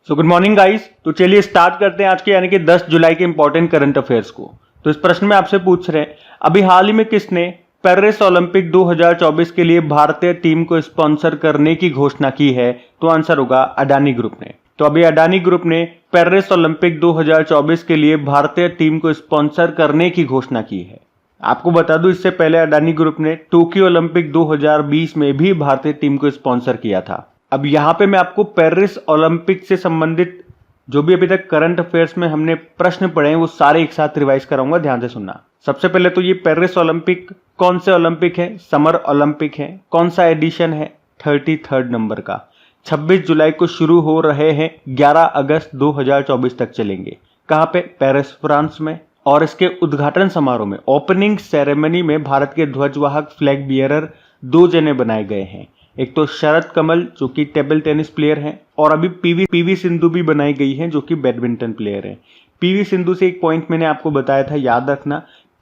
So good morning guys. तो चलिए start करते हैं आज के यानी कि 10 जुलाई के इंपॉर्टेंट करंट अफेयर्स को। तो इस प्रश्न में आपसे पूछ रहे हैं, अभी हाल ही में किसने पेरिस ओलंपिक 2024 के लिए भारतीय टीम को स्पॉन्सर करने की घोषणा की है? तो आंसर होगा अडानी ग्रुप ने। तो अभी अडानी ग्रुप ने पेरिस ओलंपिक 2024 के लिए भारतीय टीम को स्पॉन्सर करने की घोषणा की है। आपको बता दूं, इससे पहले अडानी ग्रुप ने टोक्यो ओलंपिक 2020 में भी भारतीय टीम को स्पॉन्सर किया था। अब यहां पे मैं आपको पेरिस ओलंपिक से संबंधित जो भी अभी तक करंट अफेयर्स में हमने प्रश्न पढ़े हैं वो सारे एक साथ रिवाइज कराऊंगा, ध्यान से सुनना। सबसे पहले तो ये पेरिस ओलंपिक कौन से ओलंपिक है? समर ओलंपिक है। कौन सा एडिशन है? 33rd नंबर का। 26 जुलाई को शुरू हो रहे हैं, 11 अगस्त 2024 तक चलेंगे। कहां पे? पेरिस, फ्रांस में। और इसके उद्घाटन समारोह में, ओपनिंग सेरेमनी में भारत के ध्वजवाहक फ्लैग बियरर 2 जने बनाए गए हैं। एक तो शरद कमल जो कि टेबल टेनिस प्लेयर हैं, और अभी पीवी सिंधु भी बनाई गई हैं जो कि बैडमिंटन प्लेयर हैं। पीवी सिंधु से एक पॉइंट मैंने आपको बताया था, याद रखना,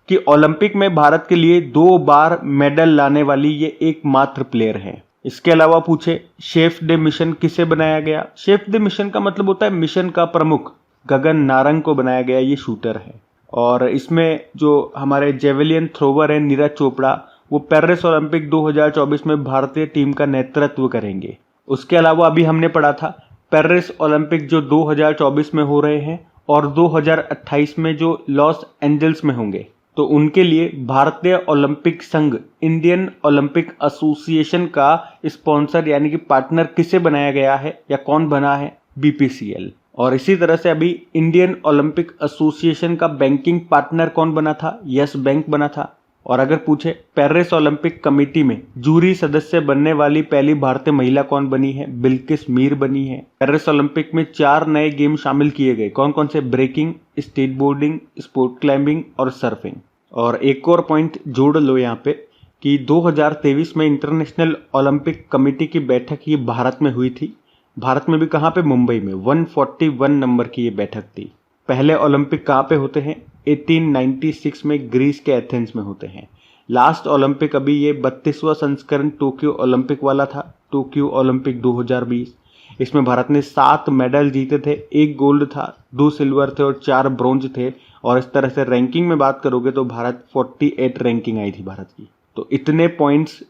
कि ओलंपिक में भारत के लिए 2 बार मेडल लाने वाली ये एकमात्र प्लेयर है। इसके अलावा पूछे शेफ डे मिशन किसे बनाया गया? शेफ डे मिशन का मतलब होता है मिशन का प्रमुख। गगन नारंग को बनाया गया, ये शूटर है। और इसमें जो हमारे जेवलियन थ्रोवर है नीरज चोपड़ा, वो पेरिस ओलंपिक 2024 में भारतीय टीम का नेतृत्व करेंगे। उसके अलावा अभी हमने पढ़ा था पेरिस ओलंपिक जो 2024 में हो रहे हैं और 2028 में जो लॉस एंजल्स में होंगे, तो उनके लिए भारतीय ओलंपिक संघ, इंडियन ओलंपिक एसोसिएशन का स्पॉन्सर यानी कि पार्टनर किसे बनाया गया है या कौन बना है? बीपीसीएल। और इसी तरह से अभी इंडियन ओलंपिक एसोसिएशन का बैंकिंग पार्टनर कौन बना था? यस बैंक बना था। और अगर पूछे पेरिस ओलंपिक कमेटी में जूरी सदस्य बनने वाली पहली भारतीय महिला कौन बनी है? बिल्किस मीर बनी है। पेरिस ओलंपिक में 4 नए गेम शामिल किए गए, कौन कौन से? Breaking, skateboarding, sport climbing और सर्फिंग। और एक और पॉइंट जोड़ लो यहाँ पे कि 2023 में इंटरनेशनल ओलंपिक कमेटी की बैठक ये भारत में हुई थी। भारत में भी कहाँ पे? मुंबई में। 141 नंबर की ये बैठक थी। पहले ओलंपिक कहाँ पे होते हैं? 1896 में ग्रीस के एथेंस में होते हैं। लास्ट ओलंपिक अभी ये 32वां संस्करण टोक्यो ओलंपिक वाला था, टोक्यो ओलंपिक 2020। इसमें भारत ने 7 मेडल जीते थे, 1 गोल्ड था, 2 सिल्वर थे और 4 ब्रोंज थे। और इस तरह से रैंकिंग में बात करोगे तो भारत 48 रैंकिंग आई थी भारत की। तो इतने पॉइंट्स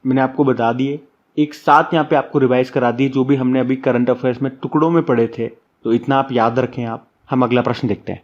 मैंने आपको बता दिए, एक साथ यहाँ पे आपको रिवाइज करा दिए जो भी हमने अभी करंट अफेयर्स में टुकड़ों में पढ़े थे। तो इतना आप याद रखें। हम अगला प्रश्न देखते हैं।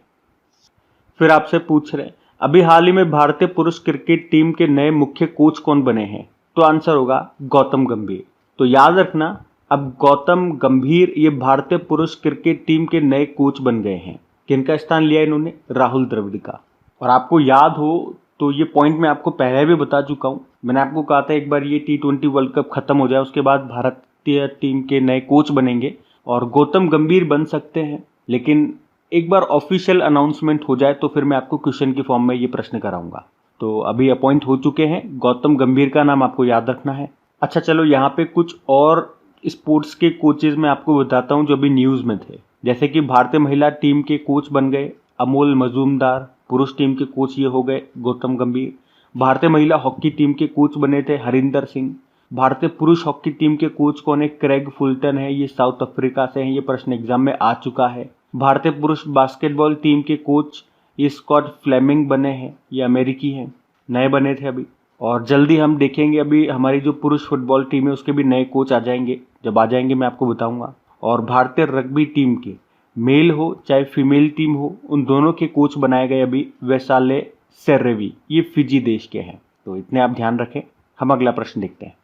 फिर आपसे पूछ रहे हैं, अभी हाल ही में भारतीय पुरुष क्रिकेट टीम के नए मुख्य कोच कौन बने हैं? तो आंसर होगा गौतम गंभीर। तो याद रखना, अब गौतम गंभीर ये भारतीय पुरुष क्रिकेट टीम के नए कोच बन गए हैं। किनका स्थान लिया इन्होंने? राहुल द्रविड़ का। और आपको याद हो तो ये पॉइंट मैं आपको पहले भी बता चुका हूं। मैंने आपको कहा था एक बार ये T20 वर्ल्ड कप खत्म हो जाए उसके बाद भारतीय टीम के नए कोच बनेंगे और गौतम गंभीर बन सकते हैं, लेकिन एक बार ऑफिशियल अनाउंसमेंट हो जाए तो फिर मैं आपको क्वेश्चन के फॉर्म में ये प्रश्न कराऊंगा। तो अभी अपॉइंट हो चुके हैं, गौतम गंभीर का नाम आपको याद रखना है। अच्छा चलो, यहाँ पे कुछ और स्पोर्ट्स के कोचेज मैं आपको बताता हूँ जो अभी न्यूज में थे। जैसे कि भारतीय महिला टीम के कोच बन गए अमोल मजूमदार, पुरुष टीम के कोच ये हो गए गौतम गंभीर। भारतीय महिला हॉकी टीम के कोच बने थे हरिंदर सिंह। भारतीय पुरुष हॉकी टीम के कोच कौन है? क्रेग फुलटन है, ये साउथ अफ्रीका से हैं। ये प्रश्न एग्जाम में आ चुका है। भारतीय पुरुष बास्केटबॉल टीम के कोच ये स्कॉट फ्लेमिंग बने हैं, ये अमेरिकी हैं, नए बने थे अभी। और जल्दी हम देखेंगे अभी हमारी जो पुरुष फुटबॉल टीम है उसके भी नए कोच आ जाएंगे। जब आ जाएंगे मैं आपको बताऊंगा। और भारतीय रग्बी टीम के मेल हो चाहे फीमेल टीम हो, उन दोनों के कोच बनाए गए अभी वैसाले सेरेवी, ये फिजी देश के हैं। तो इतने आप ध्यान रखें। हम अगला प्रश्न देखते हैं।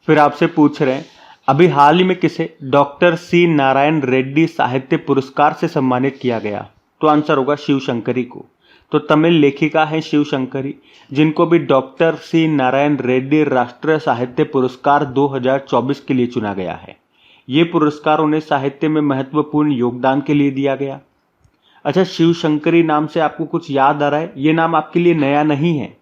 फिर आपसे पूछ रहे हैं, अभी हाल ही में किसे डॉक्टर सी नारायण रेड्डी साहित्य पुरस्कार से सम्मानित किया गया? तो आंसर होगा शिव शंकरी को। तो तमिल लेखिका है शिव शंकरी, जिनको भी डॉक्टर सी नारायण रेड्डी राष्ट्रीय साहित्य पुरस्कार 2024 के लिए चुना गया है। ये पुरस्कार उन्हें साहित्य में महत्वपूर्ण योगदान के लिए दिया गया। अच्छा, शिव शंकरी नाम से आपको कुछ याद आ रहा है? ये नाम आपके लिए नया नहीं है,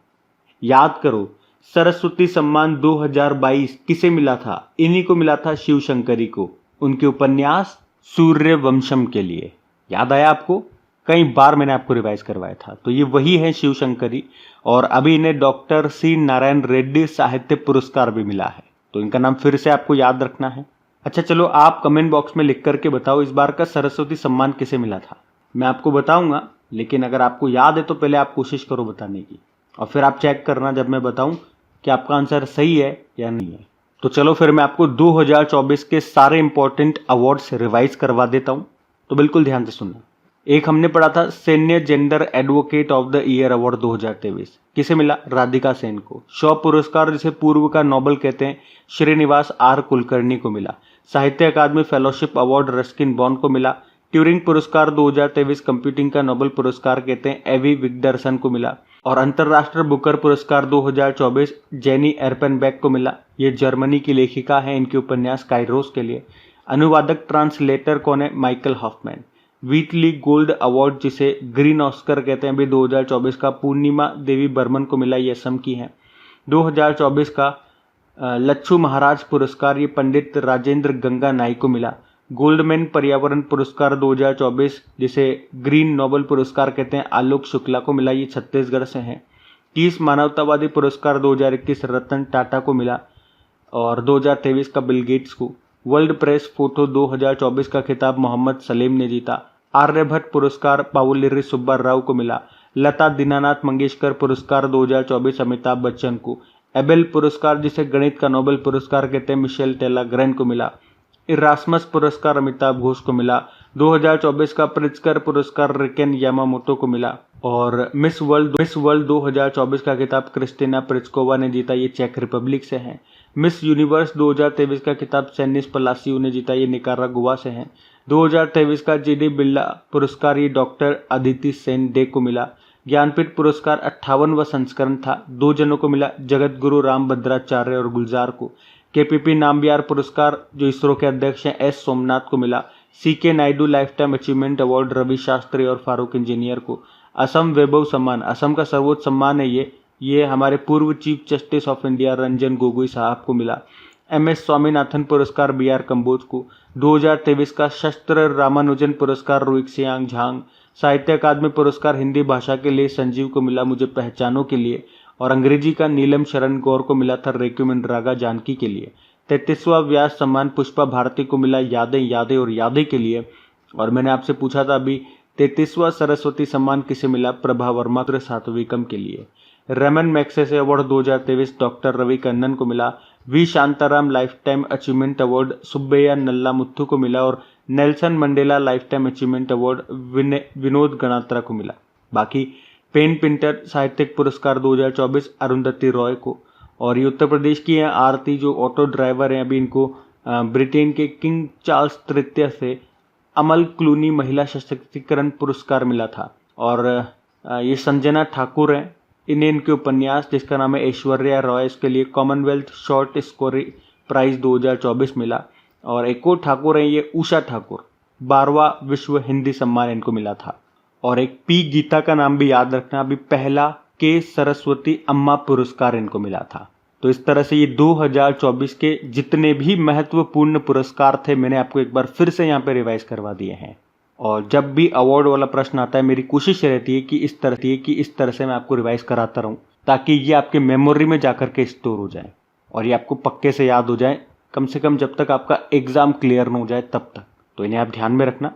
याद करो। सरस्वती सम्मान 2022 किसे मिला था? इन्हीं को मिला था, शिव शंकरी को, उनके उपन्यास सूर्यवंशम के लिए। याद आया आपको? कई बार मैंने आपको रिवाइज करवाया था। तो ये वही है शिव शंकरी, और अभी इन्हें डॉक्टर सी नारायण रेड्डी साहित्य पुरस्कार भी मिला है। तो इनका नाम फिर से आपको याद रखना है। अच्छा चलो आप कमेंट बॉक्स में लिख करके बताओ इस बार का सरस्वती सम्मान किसे मिला था। मैं आपको बताऊंगा, लेकिन अगर आपको याद है तो पहले आप कोशिश करो बताने की, और फिर आप चेक करना जब मैं बताऊं कि आपका आंसर सही है या नहीं है। तो चलो फिर मैं आपको 2024 के सारे इंपॉर्टेंट अवार्ड्स रिवाइज करवा देता हूं, तो बिल्कुल ध्यान से सुनना। एक हमने पढ़ा था senior gender advocate of the year award 2023 किसे मिला? राधिका सेन को। शॉ पुरस्कार जिसे पूर्व का नोबेल कहते हैं श्रीनिवास आर कुलकर्णी को मिला। साहित्य अकादमी फेलोशिप अवार्ड रस्किन बॉन्ड को मिला। ट्यूरिंग पुरस्कार 2023 कंप्यूटिंग का नोबेल पुरस्कार कहते हैं एवी विग्डरसन को मिला। और अंतर्राष्ट्रीय बुकर पुरस्कार 2024 जेनी एर्पेनबेक को मिला। ये जर्मनी की लेखिका है, इनके उपन्यास काइरोस के लिए। अनुवादक ट्रांसलेटर कौन है? Michael Hoffman. Whitley gold award जिसे ग्रीन ऑस्कर कहते हैं अभी 2024 का पूर्णिमा देवी बर्मन को मिला, ये असम की है। 2024 का लच्छू महाराज पुरस्कार ये पंडित राजेंद्र गंगा नाई को मिला। गोल्डमैन पर्यावरण पुरस्कार 2024 जिसे ग्रीन नोबेल पुरस्कार कहते हैं आलोक शुक्ला को मिला, ये छत्तीसगढ़ से हैं। 30 मानवतावादी पुरस्कार 2021 रतन टाटा को मिला और 2023 का बिल गेट्स को। वर्ल्ड प्रेस फोटो 2024 का खिताब मोहम्मद सलीम ने जीता। आर्यभट्ट पुरस्कार पावुलेरी सुब्बा राव को मिला। लता दीनानाथ मंगेशकर पुरस्कार 2024 अमिताभ बच्चन को। एबेल पुरस्कार जिसे गणित का नोबेल पुरस्कार कहते हैं मिशेल टेलाग्रेन को मिला। इरास्मस पुरस्कार अमिताभ घोष को मिला। 2024 का प्रिट्जकर पुरस्कार रिकेन यामामोटो को मिला। और मिस वर्ल्ड 2024 का खिताब क्रिस्टिना प्रिचकोवा ने जीता, ये चेक रिपब्लिक से हैं। मिस यूनिवर्स 2023 का खिताब सेनिस पलासियो ने जीता, ये निकारागुआ से हैं। 2023 का जीडी बिरला पुरस्कार ये डॉक्टर अदिति सेन डे को मिला। ज्ञानपीठ पुरस्कार 58वां संस्करण था, 2 जनों को मिला, जगत गुरु रामभद्राचार्य और गुलजार को। केपीपी नाम्बियार पुरस्कार जो इसरो के अध्यक्ष हैं एस सोमनाथ को मिला। C K Naidu lifetime achievement award Ravi Shastri और फारूक इंजीनियर को। असम वैभव सम्मान, असम का सर्वोच्च सम्मान है ये हमारे पूर्व chief justice of India Ranjan Gogoi साहब को मिला। एमएस स्वामीनाथन पुरस्कार बीआर कंबोज को। 2023 का शस्त्र रामानुजन पुरस्कार रुइक्सियांग झांग। साहित्य अकादमी पुरस्कार हिंदी भाषा के लिए संजीव को मिला, मुझे पहचानों के लिए। और अंग्रेजी का नीलम शरण गौर को मिला था रेक्यूमेंड रागा जानकी के लिए। 33वां व्यास सम्मान पुष्पा भारती को मिला यादें यादें और यादें के लिए। और मैंने आपसे पूछा था अभी 33वां सरस्वती सम्मान किसे मिला? प्रभा वर्मा सातविकम के लिए। Ramon Magsaysay award 2023 doctor Ravi Kannan को मिला। V Shantaram lifetime achievement award Subbiah Nallamuthu को मिला। और Nelson Mandela lifetime achievement award Vinod Ganatra को मिला। बाकी पेन पिंटर साहित्यिक पुरस्कार 2024 अरुंधति रॉय को। और ये उत्तर प्रदेश की है आरती जो ऑटो ड्राइवर हैं, अभी इनको ब्रिटेन के किंग चार्ल्स तृतीय से अमल क्लूनी महिला सशक्तिकरण पुरस्कार मिला था। और ये संजना ठाकुर हैं, इन्हें इनके उपन्यास जिसका नाम है ऐश्वर्या रॉय इसके लिए कॉमनवेल्थ शॉर्ट स्टोरी प्राइज 2024 मिला। और एक और ठाकुर हैं ये उषा ठाकुर, 12वां विश्व हिंदी सम्मान इनको मिला था। और एक पी गीता का नाम भी याद रखना, अभी पहला के सरस्वती अम्मा पुरस्कार इनको मिला था। तो इस तरह से ये 2024 के जितने भी महत्वपूर्ण पुरस्कार थे मैंने आपको एक बार फिर से यहाँ पे रिवाइज करवा दिए हैं। और जब भी अवार्ड वाला प्रश्न आता है मेरी कोशिश रहती है कि इस तरह से मैं आपको रिवाइज कराता रहूं ताकि ये आपके मेमोरी में जाकर के स्टोर हो जाए और ये आपको पक्के से याद हो जाए, कम से कम जब तक आपका एग्जाम क्लियर ना हो जाए तब तक। तो इन्हें आप ध्यान में रखना।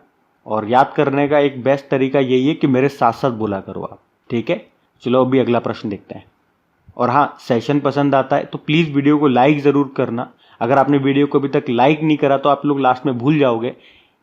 और याद करने का एक बेस्ट तरीका यही है कि मेरे साथ साथ बोला करो आप, ठीक है। चलो अभी अगला प्रश्न देखते हैं। और हाँ, सेशन पसंद आता है तो प्लीज़ वीडियो को लाइक ज़रूर करना। अगर आपने वीडियो को अभी तक लाइक नहीं करा तो आप लोग लास्ट में भूल जाओगे,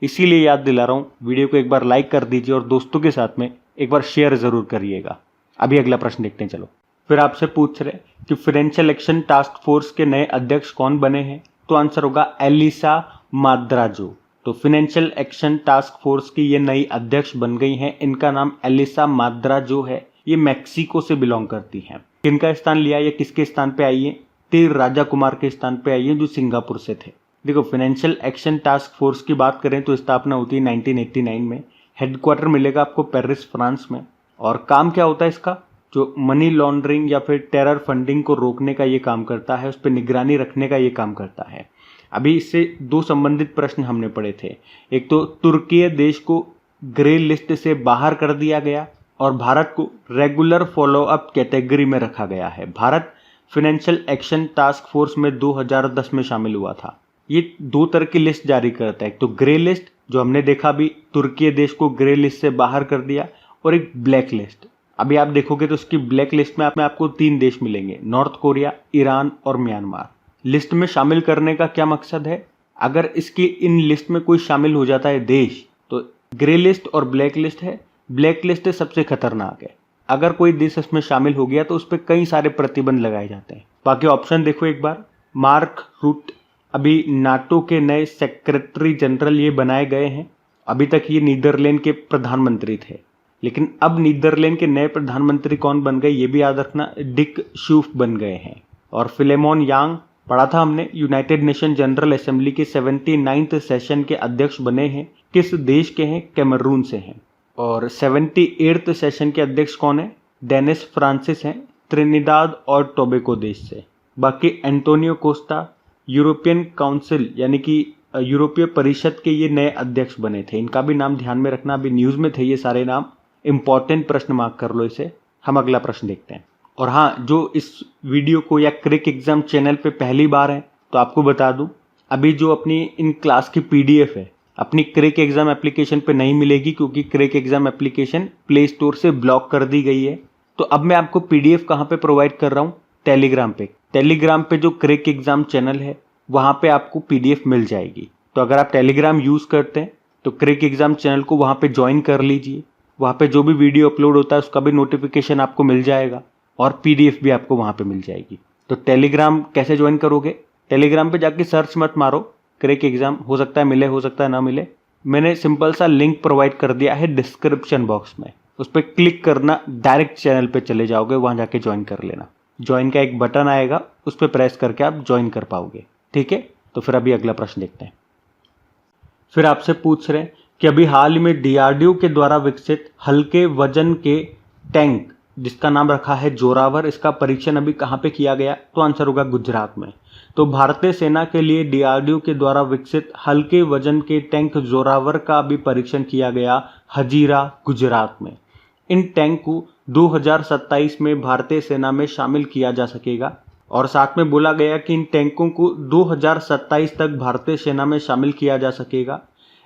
इसीलिए याद दिला रहा हूँ, वीडियो को एक बार लाइक कर दीजिए और दोस्तों के साथ में एक बार शेयर ज़रूर करिएगा। अभी अगला प्रश्न देखते हैं। चलो फिर आपसे पूछ रहे कि फाइनेंशियल एक्शन टास्क फोर्स के नए अध्यक्ष कौन बने हैं? तो आंसर होगा एलिसा माद्राजो। तो फाइनेंशियल एक्शन टास्क फोर्स की ये नई अध्यक्ष बन गई हैं। इनका नाम एलिसा माद्राजो है। ये मैक्सिको से बिलोंग करती हैं। किनका स्थान लिया, ये किसके स्थान पे आई है? तीर राजा कुमार के स्थान पे आई है जो सिंगापुर से थे। देखो, फाइनेंशियल एक्शन टास्क फोर्स की बात करें तो स्थापना होती है 1989 में। हेडक्वार्टर मिलेगा आपको पेरिस फ्रांस में। और काम क्या होता है इसका? जो मनी लॉन्ड्रिंग या फिर टेरर फंडिंग को रोकने का ये काम करता है, उस पर निगरानी रखने का ये काम करता है। अभी इससे 2 संबंधित प्रश्न हमने पढ़े थे। एक तो तुर्की देश को ग्रे लिस्ट से बाहर कर दिया गया और भारत को रेगुलर फॉलोअप कैटेगरी में रखा गया है। Bharat financial action task force में 2010 में शामिल हुआ था। ये दो तरह की लिस्ट जारी करता है, एक तो ग्रे लिस्ट जो हमने देखा अभी तुर्की देश को ग्रे लिस्ट से बाहर कर दिया, और एक ब्लैक लिस्ट। अभी आप देखोगे तो उसकी ब्लैक लिस्ट में आपको 3 देश मिलेंगे, नॉर्थ कोरिया, ईरान और म्यांमार। लिस्ट में शामिल करने का क्या मकसद है, अगर इसकी इन लिस्ट में कोई शामिल हो जाता है देश तो ग्रे लिस्ट और ब्लैक लिस्ट है, ब्लैक लिस्ट सबसे खतरनाक है, अगर कोई देश इसमें शामिल हो गया तो उस पर कई सारे प्रतिबंध लगाए जाते हैं। बाकी ऑप्शन देखो एक बार। मार्क रूट अभी नाटो के नए सेक्रेटरी जनरल ये बनाए गए हैं, अभी तक ये नीदरलैंड के प्रधानमंत्री थे, लेकिन अब नीदरलैंड के नए प्रधानमंत्री कौन बन गए ये भी याद रखना, डिक शूफ बन गए हैं। और फिलेमोन यांग पढ़ा था हमने, यूनाइटेड नेशन जनरल असेंबली के 79th सेशन के अध्यक्ष बने हैं, किस देश के हैं, कैमरून से हैं। और 78th सेशन के अध्यक्ष कौन है, डेनिस फ्रांसिस हैं, त्रिनिदाद और टोबैगो देश से। बाकी एंटोनियो कोस्टा यूरोपियन काउंसिल यानी कि यूरोपीय परिषद के ये नए अध्यक्ष बने थे, इनका भी नाम ध्यान में रखना, अभी न्यूज में थे ये सारे नाम, इंपॉर्टेंट प्रश्न मार्क कर लो इसे। हम अगला प्रश्न देखते हैं। और हाँ, जो इस वीडियो को या क्रिक एग्जाम चैनल पे पहली बार है तो आपको बता दूं, अभी जो अपनी इन क्लास की पीडीएफ है अपनी क्रिक एग्जाम एप्लीकेशन पे नहीं मिलेगी, क्योंकि क्रिक एग्जाम एप्लीकेशन प्ले स्टोर से ब्लॉक कर दी गई है। तो अब मैं आपको पीडीएफ कहाँ पे प्रोवाइड कर रहा हूँ, टेलीग्राम पे। टेलीग्राम पे जो क्रिक एग्जाम चैनल है वहाँ पे आपको पीडीएफ मिल जाएगी। तो अगर आप टेलीग्राम यूज करते हैं तो क्रिक एग्जाम चैनल को वहाँ पे ज्वाइन कर लीजिए, वहाँ पे जो भी वीडियो अपलोड होता है उसका भी नोटिफिकेशन आपको मिल जाएगा और पीडीएफ भी आपको वहाँ पे मिल जाएगी। तो टेलीग्राम कैसे ज्वाइन करोगे, टेलीग्राम पे जाके सर्च मत मारो क्रिक एग्जाम, हो सकता है मिले हो सकता है ना मिले, मैंने सिंपल सा लिंक प्रोवाइड कर दिया है डिस्क्रिप्शन बॉक्स में, उस पर क्लिक करना, डायरेक्ट चैनल पे चले जाओगे, वहाँ जाके ज्वाइन कर लेना। ज्वाइन का एक बटन आएगा, उस पर प्रेस करके आप ज्वाइन कर पाओगे, ठीक है। तो फिर अभी अगला प्रश्न देखते हैं। फिर आपसे पूछ रहे हैं कि अभी हाल ही में डीआरडीओ के द्वारा विकसित हल्के वजन के टैंक जिसका नाम रखा है जोरावर, इसका परीक्षण अभी कहाँ पे किया गया, तो आंसर होगा गुजरात में। तो भारतीय सेना के लिए डीआरडीओ के द्वारा विकसित हल्के वजन के टैंक जोरावर का अभी परीक्षण किया गया हजीरा, गुजरात में। इन टैंक को 2027 में भारतीय सेना में शामिल किया जा सकेगा, और साथ में बोला गया कि इन टैंकों को 2027 तक भारतीय सेना में शामिल किया जा सकेगा।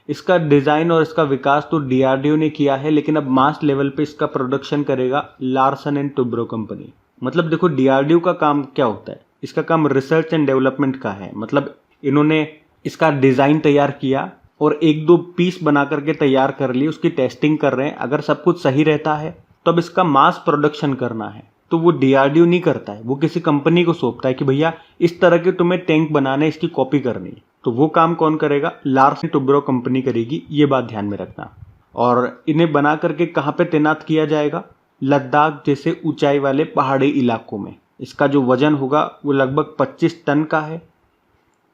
इसका डिज़ाइन और इसका विकास तो डीआरडीओ ने किया है, लेकिन अब मास लेवल पे इसका प्रोडक्शन करेगा लार्सन एंड टुब्रो कंपनी। मतलब देखो डीआरडीओ का काम क्या होता है, इसका काम रिसर्च एंड डेवलपमेंट का है। मतलब इन्होंने इसका डिज़ाइन तैयार किया और 1-2 पीस बना करके तैयार कर लिए, उसकी टेस्टिंग कर रहे हैं, अगर सब कुछ सही रहता है तो अब इसका मास प्रोडक्शन करना है। तो वो डीआरडीओ नहीं करता है, वो किसी कंपनी को सौंपता है कि भैया इस तरह के तुम्हें टैंक बनाने, इसकी कॉपी करनी है। तो वो काम कौन करेगा, लार्सन टुब्रो कंपनी करेगी, ये बात ध्यान में रखना। और इन्हें बना करके कहाँ पे तैनात किया जाएगा, लद्दाख जैसे ऊंचाई वाले पहाड़ी इलाकों में। इसका जो वजन होगा वो लगभग 25 टन का है।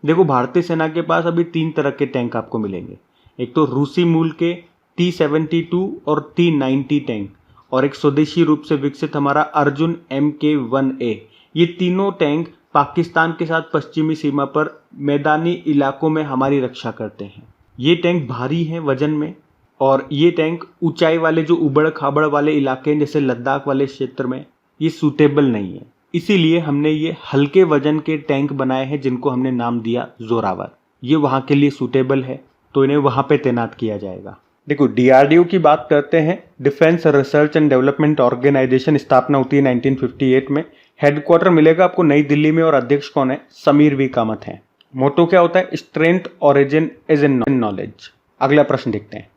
देखो भारतीय सेना के पास अभी 3 तरह के टैंक आपको मिलेंगे, एक तो रूसी मूल के T-72 और T-90 टैंक, और एक स्वदेशी रूप से विकसित हमारा अर्जुन MK-1A। ये तीनों टैंक पाकिस्तान के साथ पश्चिमी सीमा पर मैदानी इलाकों में हमारी रक्षा करते हैं। ये टैंक भारी हैं वजन में, और ये टैंक ऊंचाई वाले जो उबड़ खाबड़ वाले इलाके हैं जैसे लद्दाख वाले क्षेत्र में ये सूटेबल नहीं है। इसीलिए हमने ये हल्के वजन के टैंक बनाए हैं जिनको हमने नाम दिया जोरावर। ये वहाँ के लिए सूटेबल है, तो इन्हें वहाँ पे तैनात किया जाएगा। देखो डीआरडीओ की बात करते हैं, defence research and development organisation, स्थापना होती है 1958 में। हेडक्वार्टर मिलेगा आपको नई दिल्ली में, और अध्यक्ष कौन है, समीर वी कामत हैं। मोटो क्या होता है, strength origin is in knowledge. अगला प्रश्न देखते हैं।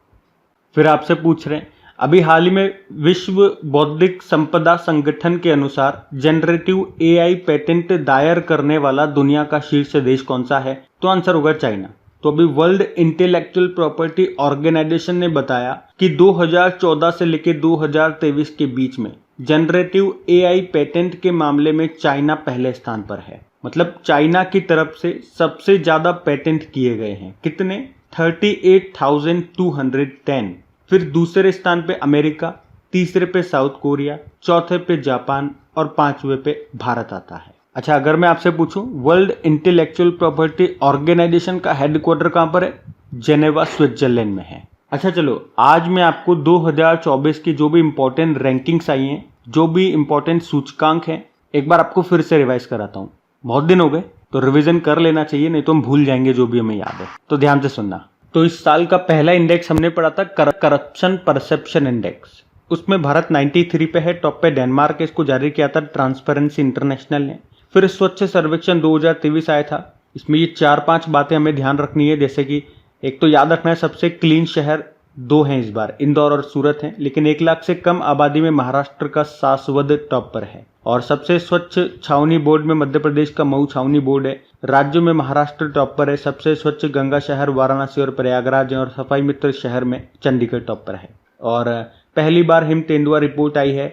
फिर आपसे पूछ रहे हैं अभी हाल ही में विश्व बौद्धिक संपदा संगठन के अनुसार जनरेटिव एआई पेटेंट दायर करने वाला दुनिया का शीर्ष देश कौन सा है, तो आंसर होगा चाइना। तो अभी वर्ल्ड इंटेलेक्चुअल प्रॉपर्टी ऑर्गेनाइजेशन ने बताया कि 2014 से लेकर 2023 के बीच में जनरेटिव एआई पेटेंट के मामले में चाइना पहले स्थान पर है। मतलब चाइना की तरफ से सबसे ज्यादा पेटेंट किए गए हैं, कितने, 38,210। फिर दूसरे स्थान पे अमेरिका, तीसरे पे साउथ कोरिया, चौथे पे जापान और 5वें पे भारत आता है। अच्छा, अगर मैं आपसे पूछूं वर्ल्ड इंटेलेक्चुअल प्रॉपर्टी ऑर्गेनाइजेशन का हेडक्वार्टर कहां पर है, जेनेवा स्विट्जरलैंड में है। अच्छा चलो, आज मैं आपको 2024 की जो भी इंपॉर्टेंट रैंकिंग्स आई हैं, जो भी इंपॉर्टेंट सूचकांक हैं, एक बार आपको फिर से रिवाइज कराता हूं। बहुत दिन हो गए, तो रिवीजन कर लेना चाहिए, नहीं तो हम भूल जाएंगे जो भी हमें याद है। तो ध्यान से सुनना। तो इस साल का पहला इंडेक्स हमने पढ़ा था करप्शन परसेप्शन इंडेक्स। उसमें भारत 93 पे है, टॉप पे डेनमार्क है। इसको जारी किया था ट्रांसपेरेंसी इंटरनेशनल ने। फिर स्वच्छ सर्वेक्षण 2023 आया था। इसमें ये 4-5 बातें हमें ध्यान रखनी है, जैसे कि एक तो याद रखना है सबसे क्लीन शहर 2 हैं इस बार, इंदौर और सूरत हैं, लेकिन 1 लाख से कम आबादी में महाराष्ट्र का सासवद टॉप पर है। और सबसे स्वच्छ छावनी बोर्ड में मध्य प्रदेश का मऊ छावनी बोर्ड है। राज्यों में महाराष्ट्र टॉप पर है। सबसे स्वच्छ गंगा शहर वाराणसी और प्रयागराज है। और सफाई मित्र शहर में चंडीगढ़ टॉप पर है। और पहली बार हिम तेंदुआ रिपोर्ट आई है।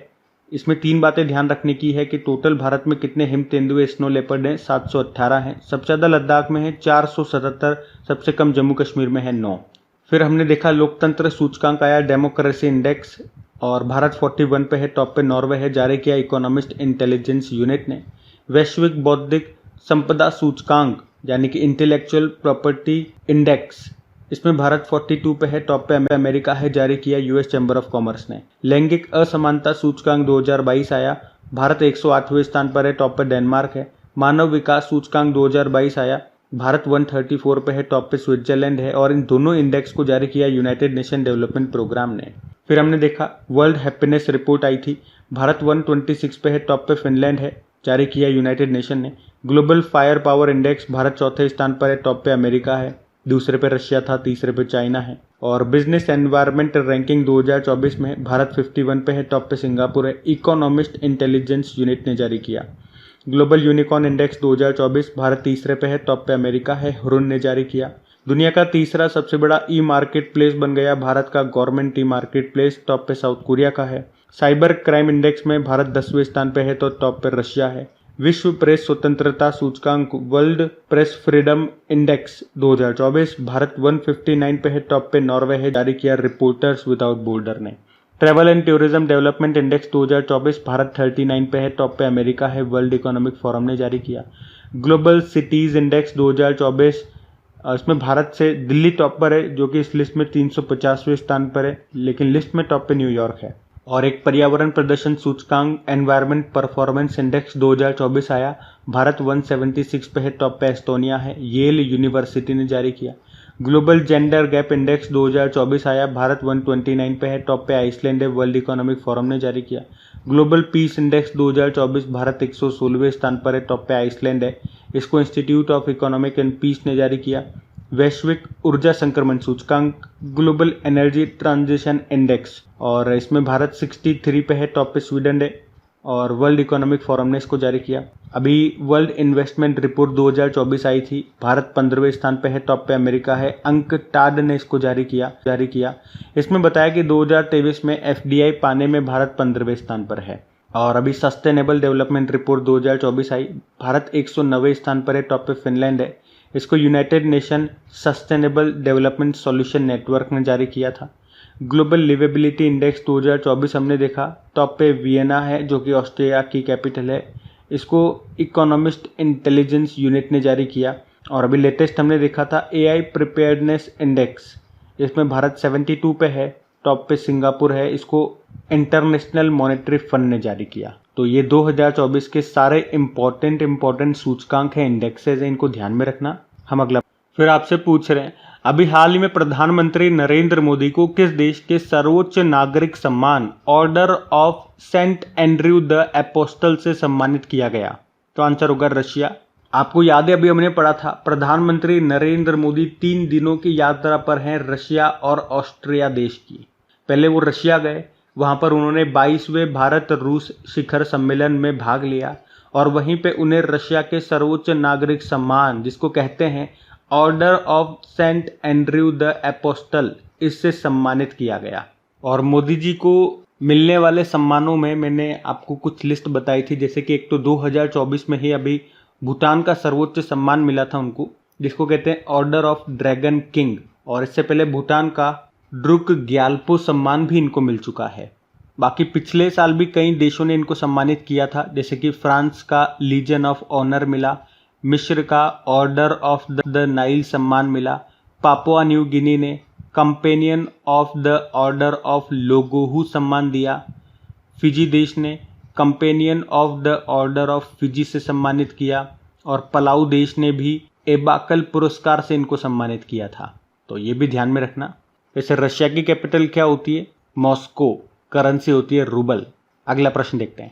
इसमें 3 बातें ध्यान रखने की है कि टोटल भारत में कितने हिम तेंदुए स्नो लेपर्ड हैं, 718 हैं। सबसे ज़्यादा लद्दाख में है 477, सबसे कम जम्मू कश्मीर में है 9। फिर हमने देखा लोकतंत्र सूचकांक आया, डेमोक्रेसी इंडेक्स, और भारत 41 पे है, टॉप पे नॉर्वे है। जारी किया इकोनॉमिस्ट इंटेलिजेंस यूनिट ने। वैश्विक बौद्धिक संपदा सूचकांक यानी कि इंटेलेक्चुअल प्रॉपर्टी इंडेक्स, इसमें भारत 42 पे है, टॉप पे अमेरिका है। जारी किया यूएस चैम्बर ऑफ कॉमर्स ने। लैंगिक असमानता सूचकांक 2022 आया। भारत 108वें स्थान पर है, टॉप पे डेनमार्क है। मानव विकास सूचकांक 2022 आया। भारत 134 पे है, टॉप पे स्विट्जरलैंड है। और इन दोनों इंडेक्स को जारी किया यूनाइटेड नेशन डेवलपमेंट प्रोग्राम ने। फिर हमने देखा वर्ल्ड हैप्पीनेस रिपोर्ट आई थी। भारत 126 पे है, टॉप पे फिनलैंड है। जारी किया यूनाइटेड नेशन ने। Global firepower index, Bharat 4थे स्थान पर है, टॉप पे अमेरिका है। दूसरे पे रशिया था, तीसरे पे चाइना है। और बिजनेस एनवायरनमेंट रैंकिंग 2024 में भारत 51 पे है, टॉप पे सिंगापुर है। इकोनॉमिस्ट इंटेलिजेंस यूनिट ने जारी किया। ग्लोबल यूनिकॉर्न इंडेक्स 2024, भारत तीसरे पे है, टॉप पे अमेरिका है। हुरुन ने जारी किया। दुनिया का तीसरा सबसे बड़ा ई मार्केट प्लेस बन गया भारत का government e market place, top पे साउथ कोरिया का है। साइबर क्राइम इंडेक्स में भारत 10वें स्थान पे है, तो टॉप पे रशिया है। विश्व प्रेस स्वतंत्रता सूचकांक world press freedom index 2024, Bharat 159 पे है, टॉप पे नॉर्वे है। जारी किया रिपोर्टर्स विदाउट बॉर्डर ने। Travel and tourism development index 2024, Bharat 39 पे है, टॉप पे अमेरिका है। वर्ल्ड इकोनॉमिक फोरम ने जारी किया। ग्लोबल सिटीज इंडेक्स 2024, इसमें भारत से दिल्ली टॉप पर है, जो कि इस लिस्ट में 350वें स्थान पर है, लेकिन लिस्ट में टॉप पे न्यूयॉर्क है। और एक पर्यावरण प्रदर्शन सूचकांक एनवायरमेंट परफॉर्मेंस इंडेक्स 2024 आया। भारत 176 पे है, टॉप पे एस्टोनिया है। येल यूनिवर्सिटी ने जारी किया। ग्लोबल जेंडर गैप इंडेक्स 2024 आया। भारत 129 पे है, टॉप पे आइसलैंड है। वर्ल्ड इकोनॉमिक फोरम ने जारी किया। ग्लोबल पीस इंडेक्स 2024, भारत 116वें स्थान पर है, टॉप पे आइसलैंड है। इसको institute of economic and peace ने जारी किया। वैश्विक ऊर्जा संक्रमण सूचकांक ग्लोबल एनर्जी ट्रांजिशन इंडेक्स, और इसमें भारत 63 पे है, टॉप पे स्वीडन है। और वर्ल्ड इकोनॉमिक फोरम ने इसको जारी किया। अभी वर्ल्ड इन्वेस्टमेंट रिपोर्ट 2024 आई थी। भारत 15वें स्थान पे है, टॉप पे अमेरिका है। अंकटाड ने इसको जारी किया। इसमें बताया कि 2023 में एफडीआई पाने में भारत 15वें स्थान पर है। और अभी सस्टेनेबल डेवलपमेंट रिपोर्ट 2024 आई। भारत 109वें स्थान पर है, टॉप पे फिनलैंड है। इसको United nation sustainable development solution network ने जारी किया था। ग्लोबल लिवेबिलिटी इंडेक्स 2024 हमने देखा, टॉप पे वियना है, जो कि ऑस्ट्रिया की कैपिटल है। इसको इकोनॉमिस्ट इंटेलिजेंस यूनिट ने जारी किया। और अभी लेटेस्ट हमने देखा था एआई प्रिपेयर्डनेस इंडेक्स, इसमें भारत 72 पे है, टॉप पे सिंगापुर है। इसको इंटरनेशनल मॉनेटरी फंड ने जारी किया। तो ये 2024 के सारे इंपॉर्टेंट सूचकांक हैं, इंडेक्सेस हैं, इनको ध्यान में रखना। हम अगला फिर आपसे पूछ रहे हैं, अभी हाल ही में प्रधानमंत्री नरेंद्र मोदी को किस देश के सर्वोच्च नागरिक सम्मान order of Saint Andrew the apostle से सम्मानित किया गया? तो आंसर होगा रशिया। आपको याद है अभी हमने पढ़ा था प्रधानमंत्री नरेंद्र मोदी 3 दिनों की यात्रा पर हैं रशिया और ऑस्ट्रिया देश की। पहले वो रशिया गए, वहां पर उन्होंने 22वें भारत रूस शिखर सम्मेलन में भाग लिया। और वहीं पे उन्हें रशिया के सर्वोच्च नागरिक सम्मान, जिसको कहते हैं Order of Saint Andrew the Apostle, इससे सम्मानित किया गया। और मोदी जी को मिलने वाले सम्मानों में मैंने आपको कुछ लिस्ट बताई थी, जैसे कि एक तो 2024 में ही अभी भूटान का सर्वोच्च सम्मान मिला था उनको, जिसको कहते हैं ऑर्डर ऑफ ड्रैगन किंग। और इससे पहले भूटान का ड्रुक ग्याल्पो सम्मान भी इनको मिल चुका है। बाकी पिछले साल भी कई देशों ने इनको सम्मानित किया था, जैसे कि फ्रांस का लीजन ऑफ ऑनर मिला, मिस्र का ऑर्डर ऑफ द नाइल सम्मान मिला, पापुआ न्यू गिनी ने companion of the order of लोगोहू सम्मान दिया, फिजी देश ने companion of the order of Fiji से सम्मानित किया। और पलाऊ देश ने भी एबाकल पुरस्कार से इनको सम्मानित किया था, तो ये भी ध्यान में रखना। वैसे रशिया की कैपिटल क्या होती है? मॉस्को। करेंसी होती है रूबल। अगला प्रश्न देखते हैं।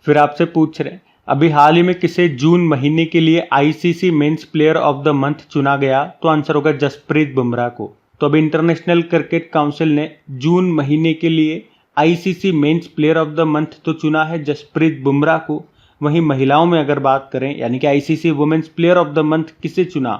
फिर आपसे पूछ रहे हैं अभी हाल ही में किसे जून महीने के लिए ICC men's player of the month चुना गया? तो आंसर होगा जसप्रीत बुमराह को। तो अभी इंटरनेशनल क्रिकेट काउंसिल ने जून महीने के लिए ICC men's player of the month तो चुना है जसप्रीत बुमराह को। वहीं महिलाओं में अगर बात करें यानी कि ICC women's player of the month किसे चुना?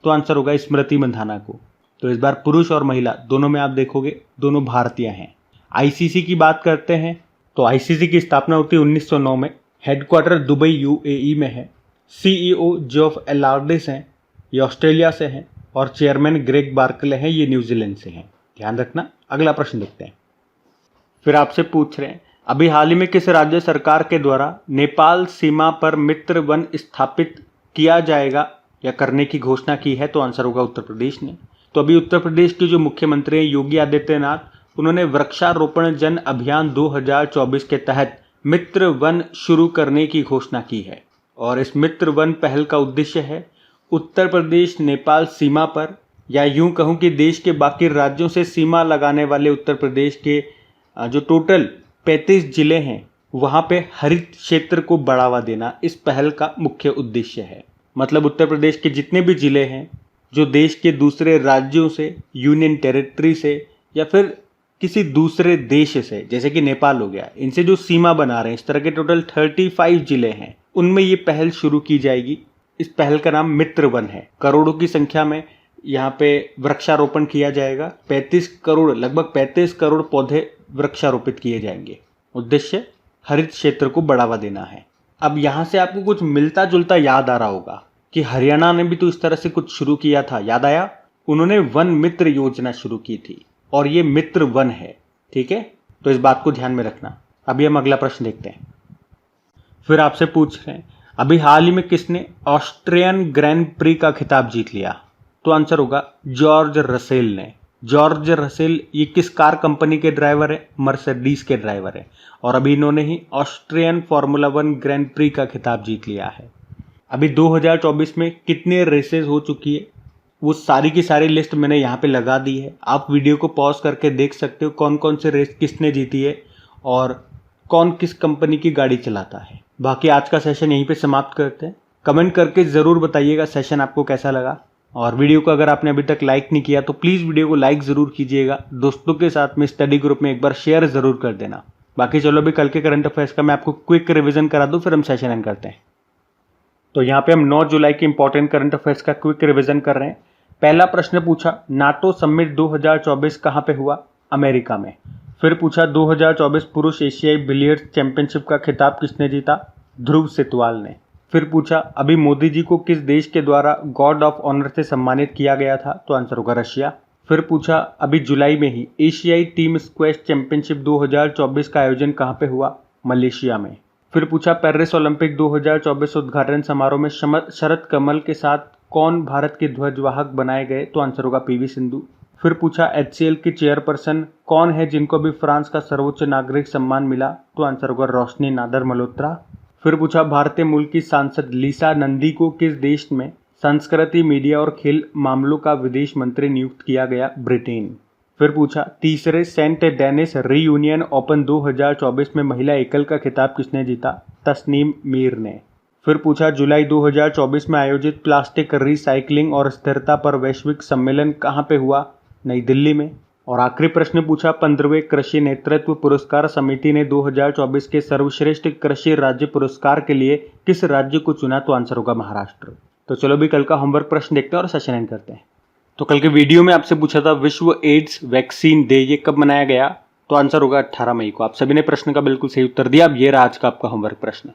तो आंसर होगा स्मृति मंधाना को। तो इस बार पुरुष और महिला दोनों में आप देखोगे दोनों भारतीय हैं। आईसीसी की बात करते हैं तो आईसीसी की स्थापना होती है 1909 में। हेडक्वार्टर दुबई यूएई में है। सीईओ जेफ एलार्डिस हैं, ये ऑस्ट्रेलिया से हैं, और चेयरमैन ग्रेग बार्कले हैं, ये न्यूजीलैंड से हैं। ध्यान रखना। अगला प्रश्न देखते हैं। फिर आपसे पूछ रहे हैं अभी हाल ही में किस राज्य सरकार के द्वारा नेपाल सीमा पर मित्र वन स्थापित किया जाएगा या करने की घोषणा की है? तो आंसर होगा उत्तर प्रदेश ने। तो अभी उत्तर प्रदेश के जो मुख्यमंत्री हैं योगी आदित्यनाथ, उन्होंने वृक्षारोपण जन अभियान 2024 के तहत मित्र वन शुरू करने की घोषणा की है। और इस मित्र वन पहल का उद्देश्य है उत्तर प्रदेश नेपाल सीमा पर, या यूं कहूं कि देश के बाकी राज्यों से सीमा लगाने वाले उत्तर प्रदेश के जो टोटल 35 जिले हैं वहां पे हरित क्षेत्र को बढ़ावा देना इस पहल का मुख्य उद्देश्य है। मतलब उत्तर प्रदेश के जितने भी जिले हैं जो देश के दूसरे राज्यों से, यूनियन टेरिटरी से या फिर किसी दूसरे देश से, जैसे कि नेपाल हो गया, इनसे जो सीमा बना रहे हैं, इस तरह के टोटल 35 जिले हैं, उनमें ये पहल शुरू की जाएगी। इस पहल का नाम मित्र वन है। करोड़ों की संख्या में यहाँ पे वृक्षारोपण किया जाएगा। 35 करोड़, लगभग 35 करोड़ पौधे वृक्षारोपित किए जाएंगे। उद्देश्य हरित क्षेत्र को बढ़ावा देना है। अब यहाँ से आपको कुछ मिलता जुलता याद आ रहा होगा कि हरियाणा ने भी तो इस तरह से कुछ शुरू किया था, याद आया? उन्होंने वन मित्र योजना शुरू की थी और ये मित्र वन है। ठीक है, तो इस बात को ध्यान में रखना। अभी हम अगला प्रश्न देखते हैं। फिर आपसे पूछ रहे हैं अभी हाल ही में किसने ऑस्ट्रियन ग्रैंड प्री का खिताब जीत लिया? तो आंसर होगा जॉर्ज रसेल ने। जॉर्ज रसेल ये किस कार कंपनी के ड्राइवर है? मर्सिडीज के ड्राइवर है, और अभी इन्होंने ही ऑस्ट्रियन फार्मूला 1 ग्रैंड प्री का खिताब जीत लिया है। अभी 2024 में कितने रेसेस हो चुकी है वो सारी की सारी लिस्ट मैंने यहाँ पे लगा दी है। आप वीडियो को पॉज करके देख सकते हो कौन कौन से रेस किसने जीती है और कौन किस कंपनी की गाड़ी चलाता है। बाकी आज का सेशन यहीं पे समाप्त करते हैं। कमेंट करके ज़रूर बताइएगा सेशन आपको कैसा लगा, और वीडियो को अगर आपने अभी तक लाइक नहीं किया तो प्लीज़ वीडियो को लाइक ज़रूर कीजिएगा। दोस्तों के साथ में स्टडी ग्रुप में एक बार शेयर ज़रूर कर देना। बाकी चलो अभी कल के करंट अफेयर्स का मैं आपको क्विक रिविजन करा दूँ, फिर हम सेशन एंड करते हैं। तो यहाँ पे हम 9 जुलाई के इंपॉर्टेंट करंट अफेयर्स का क्विक रिविजन कर रहे हैं। पहला प्रश्न पूछा नाटो समिट 2024 कहाँ पे हुआ? अमेरिका में। फिर पूछा 2024 पुरुष एशियाई बिलियर्ड्स चैंपियनशिप का खिताब किसने जीता? ध्रुव सेतवाल ने। फिर पूछा अभी मोदी जी को किस देश के द्वारा गॉड ऑफ ऑनर से सम्मानित किया गया था? तो आंसर होगा रशिया। फिर पूछा अभी जुलाई में ही एशियाई टीम स्क्वैश चैंपियनशिप 2024 का आयोजन कहाँ पे हुआ? मलेशिया में। फिर पूछा पेरिस ओलंपिक 2024 उद्घाटन समारोह में शरद कमल के साथ कौन भारत के ध्वजवाहक बनाए गए? तो आंसर होगा पीवी सिंधु। फिर पूछा एचसीएल की चेयरपर्सन कौन है जिनको भी फ्रांस का सर्वोच्च नागरिक सम्मान मिला? तो आंसर होगा रोशनी नादर मल्होत्रा। फिर पूछा भारतीय मूल की सांसद लीसा नंदी को किस देश में संस्कृति, मीडिया और खेल मामलों का विदेश मंत्री नियुक्त किया गया? ब्रिटेन। फिर पूछा तीसरे सेंट डेनिस रीयूनियन ओपन 2024 में महिला एकल का खिताब किसने जीता? तस्नीम मीर ने। फिर पूछा जुलाई 2024 में आयोजित प्लास्टिक रिसाइकलिंग और स्थिरता पर वैश्विक सम्मेलन कहाँ पे हुआ? नई दिल्ली में। और आखिरी प्रश्न पूछा 15वें कृषि नेतृत्व पुरस्कार समिति ने 2024 के सर्वश्रेष्ठ कृषि राज्य पुरस्कार के लिए किस राज्य को चुना? तो आंसर होगा महाराष्ट्र। तो चलो भी कल का होमवर्क प्रश्न देखते हैं और सेशन एंड करते हैं। तो कल के वीडियो में आपसे पूछा था विश्व एड्स वैक्सीन डे ये कब मनाया गया? तो आंसर होगा 18 मई को। आप सभी ने प्रश्न का बिल्कुल सही उत्तर दिया। अब ये रहा आज का आपका होमवर्क प्रश्न।